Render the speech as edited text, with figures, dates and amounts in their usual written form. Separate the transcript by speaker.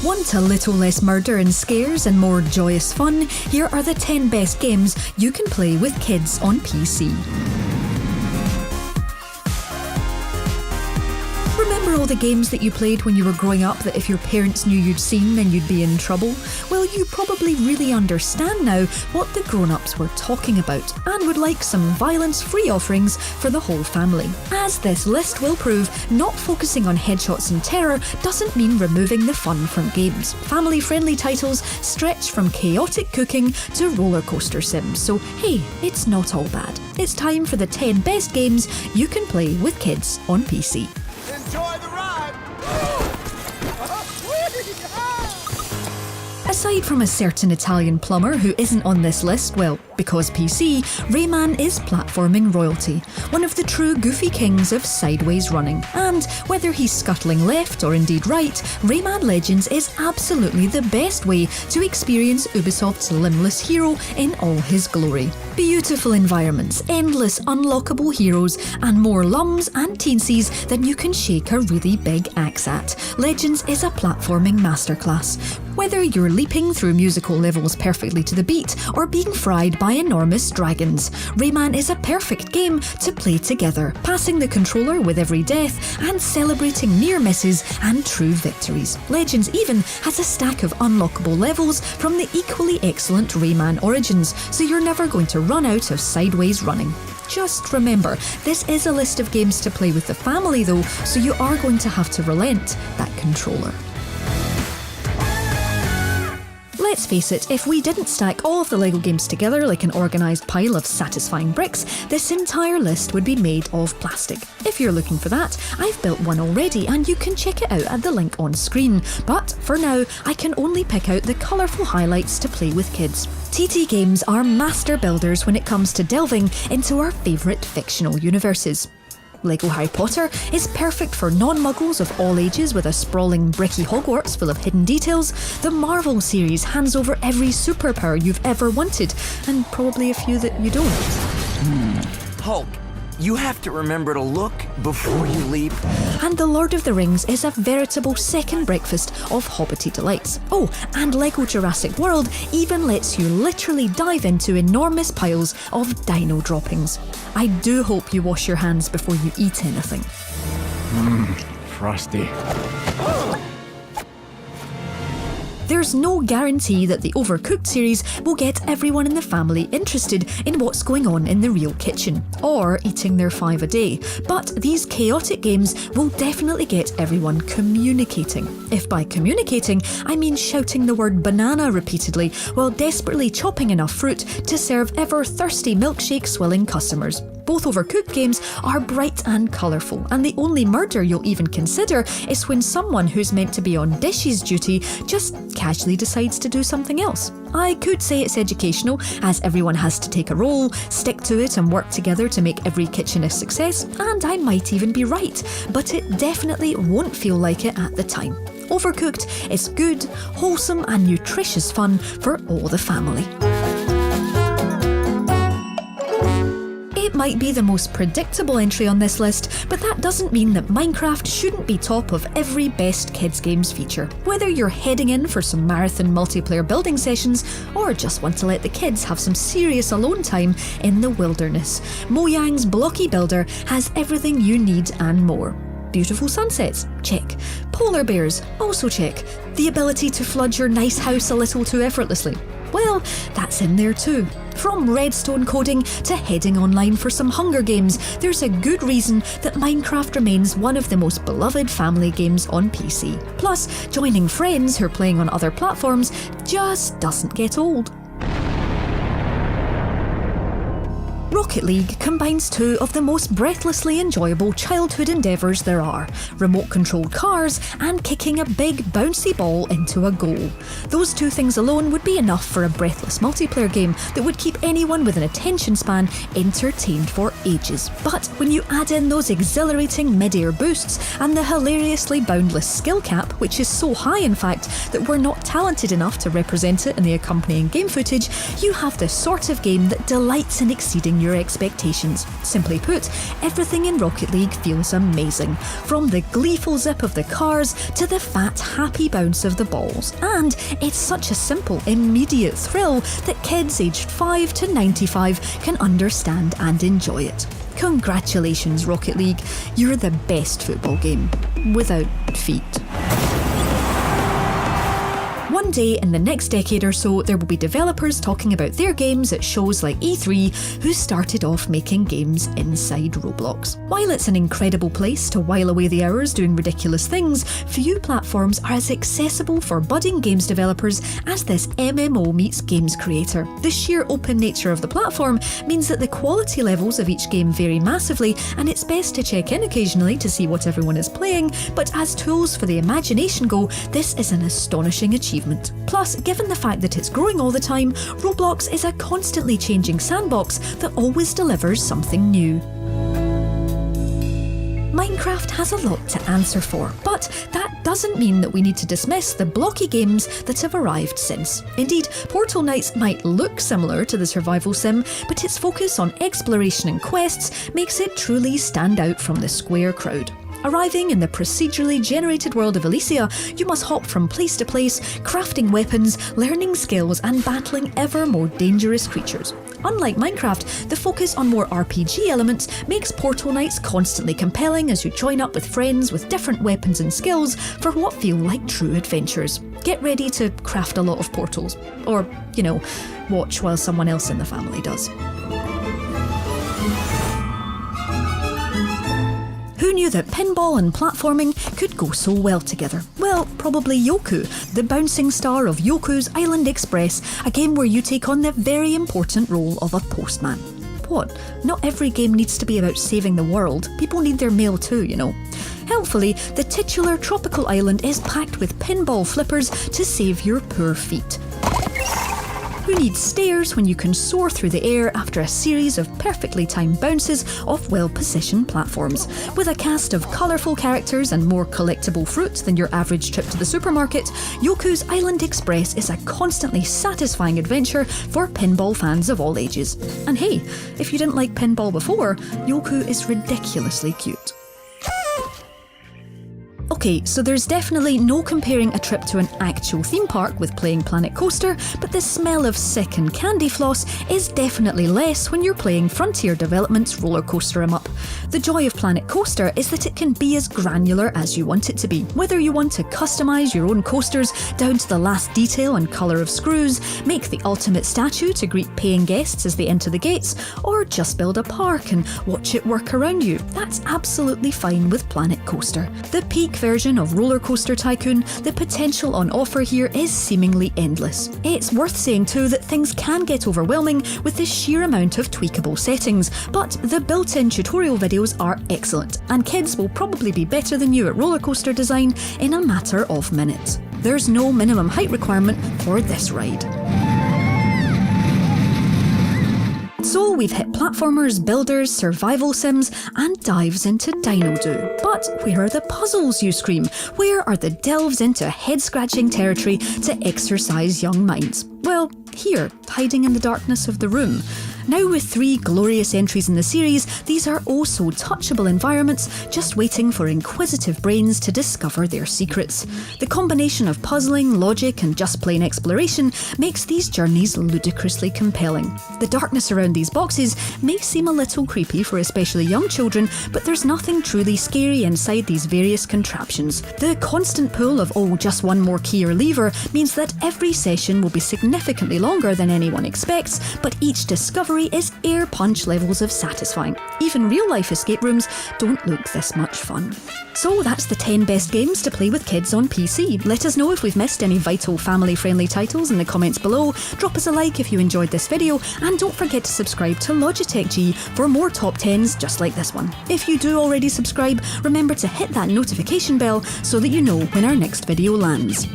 Speaker 1: Want a little less murder and scares and more joyous fun? Here are the 10 best games you can play with kids on PC. Remember all the games that you played when you were growing up that if your parents knew you'd seen, then you'd be in trouble? Well, you probably really understand now what the grown-ups were talking about and would like some violence-free offerings for the whole family. As this list will prove, not focusing on headshots and terror doesn't mean removing the fun from games. Family-friendly titles stretch from chaotic cooking to roller coaster sims, so hey, it's not all bad. It's time for the 10 best games you can play with kids on PC.
Speaker 2: Enjoy the ride!
Speaker 1: Aside from a certain Italian plumber who isn't on this list, well, because PC, Rayman is platforming royalty, one of the true goofy kings of sideways running. And whether he's scuttling left or indeed right, Rayman Legends is absolutely the best way to experience Ubisoft's limbless hero in all his glory. Beautiful environments, endless unlockable heroes, and more lums and teensies than you can shake a really big axe at. Legends is a platforming masterclass. Whether you're leaping through musical levels perfectly to the beat or being fried by enormous dragons, Rayman is a perfect game to play together, passing the controller with every death and celebrating near misses and true victories. Legends even has a stack of unlockable levels from the equally excellent Rayman Origins, so you're never going to run out of sideways running. Just remember, this is a list of games to play with the family though, so you are going to have to relent that controller. Let's face it, if we didn't stack all of the LEGO games together like an organised pile of satisfying bricks, this entire list would be made of plastic. If you're looking for that, I've built one already and you can check it out at the link on screen. But for now, I can only pick out the colourful highlights to play with kids. TT Games are master builders when it comes to delving into our favourite fictional universes. LEGO Harry Potter is perfect for non-muggles of all ages with a sprawling bricky Hogwarts full of hidden details. The Marvel series hands over every superpower you've ever wanted, and probably a few that you don't.
Speaker 3: Hulk, you have to remember to look before you leap.
Speaker 1: And The Lord of the Rings is a veritable second breakfast of hobbity delights. Oh, and LEGO Jurassic World even lets you literally dive into enormous piles of dino droppings. I do hope you wash your hands before you eat anything.
Speaker 4: Frosty.
Speaker 1: There's no guarantee that the Overcooked series will get everyone in the family interested in what's going on in the real kitchen, or eating their 5 a day, but these chaotic games will definitely get everyone communicating. If by communicating, I mean shouting the word banana repeatedly while desperately chopping enough fruit to serve ever-thirsty milkshake-swilling customers. Both Overcooked games are bright and colourful, and the only murder you'll even consider is when someone who's meant to be on dishes duty just casually decides to do something else. I could say it's educational, as everyone has to take a role, stick to it and work together to make every kitchen a success, and I might even be right, but it definitely won't feel like it at the time. Overcooked is good, wholesome and nutritious fun for all the family. It might be the most predictable entry on this list, but that doesn't mean that Minecraft shouldn't be top of every best kids games feature. Whether you're heading in for some marathon multiplayer building sessions, or just want to let the kids have some serious alone time in the wilderness, Mojang's Blocky Builder has everything you need and more. Beautiful sunsets? Check. Polar bears? Also check. The ability to flood your nice house a little too effortlessly? Well, that's in there too. From redstone coding to heading online for some Hunger Games, there's a good reason that Minecraft remains one of the most beloved family games on PC. Plus, joining friends who are playing on other platforms just doesn't get old. Rocket League combines two of the most breathlessly enjoyable childhood endeavours there are: remote-controlled cars and kicking a big bouncy ball into a goal. Those two things alone would be enough for a breathless multiplayer game that would keep anyone with an attention span entertained for ages. But when you add in those exhilarating mid-air boosts and the hilariously boundless skill cap, which is so high in fact that we're not talented enough to represent it in the accompanying game footage, you have the sort of game that delights in exceeding exceeding your expectations. Simply put, everything in Rocket League feels amazing, from the gleeful zip of the cars to the fat, happy bounce of the balls. And it's such a simple, immediate thrill that kids aged 5 to 95 can understand and enjoy it. Congratulations, Rocket League. You're the best football game, without feet. One day in the next decade or so, there will be developers talking about their games at shows like E3 who started off making games inside Roblox. While it's an incredible place to while away the hours doing ridiculous things, few platforms are as accessible for budding games developers as this MMO meets games creator. The sheer open nature of the platform means that the quality levels of each game vary massively, and it's best to check in occasionally to see what everyone is playing, but as tools for the imagination go, this is an astonishing achievement. Plus, given the fact that it's growing all the time, Roblox is a constantly changing sandbox that always delivers something new. Minecraft has a lot to answer for, but that doesn't mean that we need to dismiss the blocky games that have arrived since. Indeed, Portal Knights might look similar to the survival sim, but its focus on exploration and quests makes it truly stand out from the square crowd. Arriving in the procedurally generated world of Elysia, you must hop from place to place, crafting weapons, learning skills, and battling ever more dangerous creatures. Unlike Minecraft, the focus on more RPG elements makes Portal Knights constantly compelling as you join up with friends with different weapons and skills for what feel like true adventures. Get ready to craft a lot of portals. Or, watch while someone else in the family does. Who knew that pinball and platforming could go so well together? Well, probably Yoku, the bouncing star of Yoku's Island Express, a game where you take on the very important role of a postman. What? Not every game needs to be about saving the world. People need their mail too, Helpfully, the titular tropical island is packed with pinball flippers to save your poor feet. Who needs stairs when you can soar through the air after a series of perfectly timed bounces off well-positioned platforms? With a cast of colourful characters and more collectible fruit than your average trip to the supermarket, Yoku's Island Express is a constantly satisfying adventure for pinball fans of all ages. And hey, if you didn't like pinball before, Yoku is ridiculously cute. Okay, so there's definitely no comparing a trip to an actual theme park with playing Planet Coaster, but the smell of sick and candy floss is definitely less when you're playing Frontier Development's Roller Coaster 'em Up. The joy of Planet Coaster is that it can be as granular as you want it to be. Whether you want to customise your own coasters down to the last detail and colour of screws, make the ultimate statue to greet paying guests as they enter the gates, or just build a park and watch it work around you, that's absolutely fine with Planet Coaster. The peak version of Roller Coaster Tycoon, the potential on offer here is seemingly endless. It's worth saying too that things can get overwhelming with the sheer amount of tweakable settings, but the built-in tutorial videos are excellent, and kids will probably be better than you at roller coaster design in a matter of minutes. There's no minimum height requirement for this ride. So we've hit platformers, builders, survival sims, and dives into Dino Do. But where are the puzzles, you scream? Where are the delves into head-scratching territory to exercise young minds? Well, here, hiding in the darkness of the room. Now with 3 glorious entries in the series, these are oh so touchable environments, just waiting for inquisitive brains to discover their secrets. The combination of puzzling, logic, and just plain exploration makes these journeys ludicrously compelling. The darkness around these boxes may seem a little creepy for especially young children, but there's nothing truly scary inside these various contraptions. The constant pull of just one more key or lever means that every session will be significantly longer than anyone expects, but each discovery is air punch levels of satisfying. Even real-life escape rooms don't look this much fun. So that's the 10 best games to play with kids on PC. Let us know if we've missed any vital family-friendly titles in the comments below. Drop us a like if you enjoyed this video, and don't forget to subscribe to Logitech G for more top 10s just like this one. If you do already subscribe, remember to hit that notification bell so that you know when our next video lands.